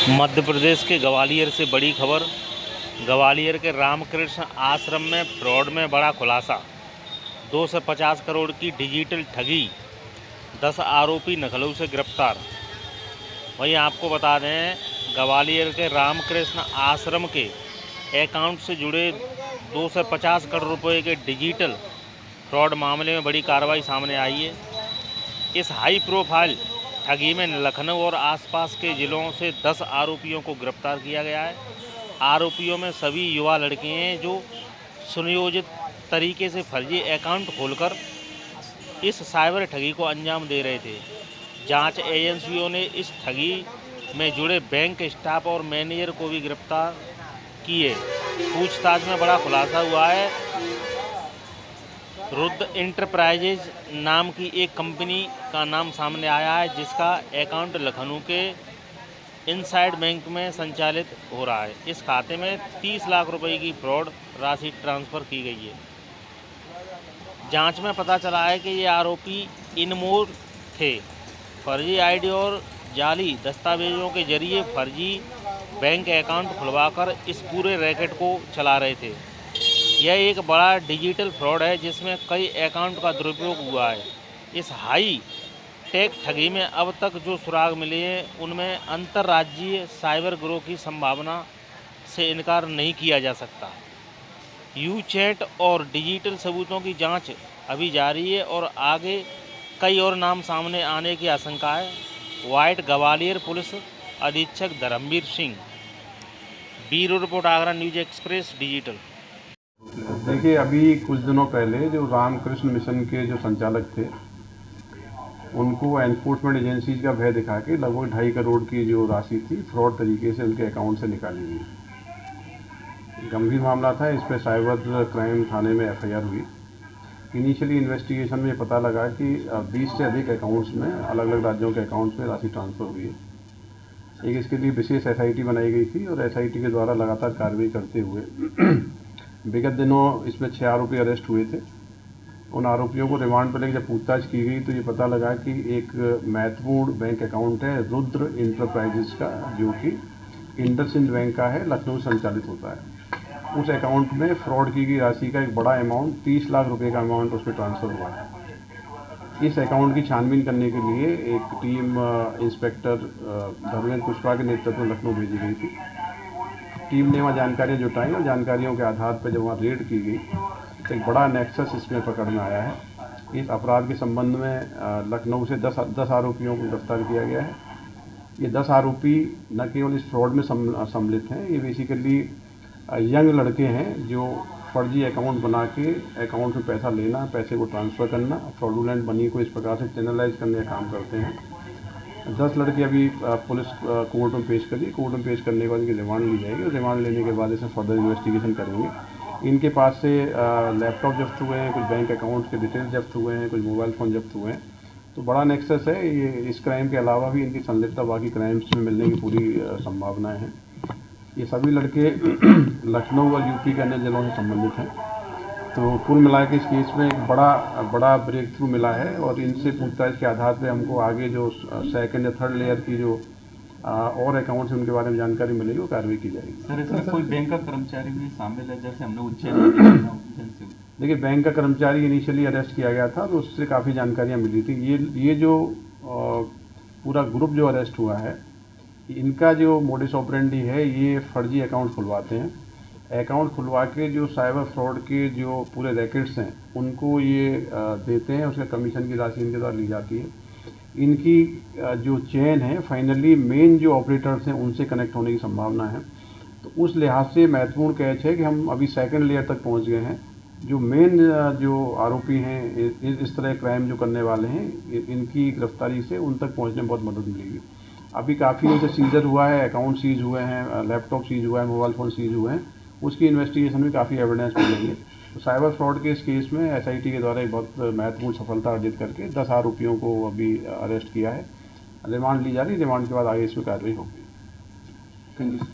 मध्य प्रदेश के ग्वालियर से बड़ी खबर। ग्वालियर के रामकृष्ण आश्रम में फ्रॉड में बड़ा खुलासा। 250 करोड़ की डिजिटल ठगी, 10 आरोपी लखनऊ से गिरफ्तार। वहीं आपको बता दें, ग्वालियर के रामकृष्ण आश्रम के अकाउंट से जुड़े 250 करोड़ रुपए के डिजिटल फ्रॉड मामले में बड़ी कार्रवाई सामने आई है। इस हाई प्रोफाइल ठगी में लखनऊ और आसपास के ज़िलों से 10 आरोपियों को गिरफ्तार किया गया है। आरोपियों में सभी युवा लड़के हैं जो सुनियोजित तरीके से फर्जी अकाउंट खोलकर इस साइबर ठगी को अंजाम दे रहे थे। जांच एजेंसियों ने इस ठगी में जुड़े बैंक स्टाफ और मैनेजर को भी गिरफ्तार किए। पूछताछ में बड़ा खुलासा हुआ है। रुद्र इंटरप्राइजेज नाम की एक कंपनी का नाम सामने आया है, जिसका अकाउंट लखनऊ के इनसाइड बैंक में संचालित हो रहा है। इस खाते में 30 लाख रुपए की फ्रॉड राशि ट्रांसफ़र की गई है। जांच में पता चला है कि ये आरोपी इनमोर थे। फर्जी आईडी और जाली दस्तावेजों के जरिए फर्जी बैंक अकाउंट खुलवाकर इस पूरे रैकेट को चला रहे थे। यह एक बड़ा डिजिटल फ्रॉड है जिसमें कई अकाउंट का दुरुपयोग हुआ है। इस हाई टेक ठगी में अब तक जो सुराग मिले हैं, उनमें अंतर्राज्यीय साइबर गिरोह की संभावना से इनकार नहीं किया जा सकता। यूचैट और डिजिटल सबूतों की जांच अभी जारी है और आगे कई और नाम सामने आने की आशंका है। वाइट ग्वालियर पुलिस अधीक्षक Dharmveer Singh. Bureau report, Agra news express digital. देखिए, अभी कुछ दिनों पहले जो रामकृष्ण मिशन के जो संचालक थे, उनको एनफोर्समेंट एजेंसीज का भय दिखा के लगभग 2.5 करोड़ की जो राशि थी फ्रॉड तरीके से उनके अकाउंट से निकाली गई। गंभीर मामला था। इस पर साइबर क्राइम थाने में एफआईआर हुई। इनिशियली इन्वेस्टिगेशन में पता लगा कि 20 से अधिक अकाउंट्स में, अलग अलग राज्यों के अकाउंट्स में राशि ट्रांसफ़र हुई है। एक इसके लिए विशेष एसआईटी बनाई गई थी और एसआईटी के द्वारा लगातार कार्रवाई करते हुए विगत दिनों इसमें 6 आरोपी अरेस्ट हुए थे। उन आरोपियों को रिमांड पर लेकर जब पूछताछ की गई तो ये पता लगा कि एक महत्वपूर्ण बैंक अकाउंट है रुद्र इंटरप्राइजेज का, जो कि इंडसइंड बैंक का है, लखनऊ संचालित होता है। उस अकाउंट में फ्रॉड की गई राशि का एक बड़ा अमाउंट, 30 लाख रुपए का अमाउंट उसमें ट्रांसफ़र हुआ है। इस अकाउंट की छानबीन करने के लिए एक टीम इंस्पेक्टर धर्मेंद्र कुशवाहा के नेतृत्व में लखनऊ भेजी गई थी। टीम ने वहाँ जानकारियाँ जुटाई और जानकारियों के आधार पर जब वहाँ रेड की गई तो एक बड़ा नेक्सस इसमें पकड़ में आया है। इस अपराध के संबंध में लखनऊ से 10 आरोपियों को गिरफ्तार किया गया है। ये 10 आरोपी न केवल इस फ्रॉड में सम्मिलित हैं, ये बेसिकली यंग लड़के हैं जो फर्जी अकाउंट बना के अकाउंट में पैसा लेना, पैसे को ट्रांसफ़र करना, फ्रॉडुलेंट मनी को इस प्रकार से चैनलाइज करने का काम करते हैं। 10 लड़के अभी पुलिस कोर्ट में पेश करी। कोर्ट में पेश करने के बाद इनकी रिमांड ली जाएगी और रिमांड लेने के बाद इसमें फर्दर इन्वेस्टिगेशन करेंगे। इनके पास से लैपटॉप जब्त हुए हैं, कुछ बैंक अकाउंट्स के डिटेल्स जब्त हुए हैं, कुछ मोबाइल फ़ोन जब्त हुए हैं। तो बड़ा नेक्सस है ये। इस क्राइम के अलावा भी इनकी संलिप्तता बाकी क्राइम्स में मिलने की पूरी संभावनाएँ हैं। ये सभी लड़के लखनऊ और यूपी के अन्य जिलों से संबंधित हैं। तो कुल मिला के इस केस में एक बड़ा ब्रेक थ्रू मिला है और इनसे पूछताछ के आधार पे हमको आगे जो सेकंड या थर्ड लेयर की जो और अकाउंट्स उनके बारे में जानकारी मिलेगी, वो कार्रवाई की जाएगी। सर, इसमें कोई बैंक का कर्मचारी भी शामिल है? जैसे हमने उज्जैन देखिए, बैंक का कर्मचारी इनिशियली अरेस्ट किया गया था तो उससे काफ़ी जानकारियाँ मिली थी। ये जो पूरा ग्रुप जो अरेस्ट हुआ है, इनका जो मोडिस ऑपरेंडी है, ये फर्जी अकाउंट खुलवाते हैं। अकाउंट खुलवा के जो साइबर फ्रॉड के जो पूरे रैकेट्स हैं उनको ये देते हैं, उसका कमीशन की राशि इनके द्वारा ली जाती है। इनकी जो चेन है, फाइनली मेन जो ऑपरेटर्स हैं उनसे कनेक्ट होने की संभावना है। तो उस लिहाज से महत्वपूर्ण कैच है कि हम अभी सेकंड लेयर तक पहुंच गए हैं। जो मेन जो आरोपी हैं इस तरह क्राइम जो करने वाले हैं, इनकी गिरफ्तारी से उन तक पहुँचने में बहुत मदद मिलेगी। अभी काफ़ी उनसे सीजर हुआ है, अकाउंट सीज हुए हैं, लैपटॉप सीज हुआ है, मोबाइल फ़ोन सीज हुए हैं। उसकी इन्वेस्टिगेशन में काफ़ी एविडेंस मिलेंगे। तो साइबर फ्रॉड के इस केस में एसआईटी के द्वारा एक बहुत महत्वपूर्ण सफलता अर्जित करके 10 आरोपियों को अभी अरेस्ट किया है। रिमांड ली जा रही है। रिमांड के बाद आगे इसमें कार्रवाई होगी। Thank you.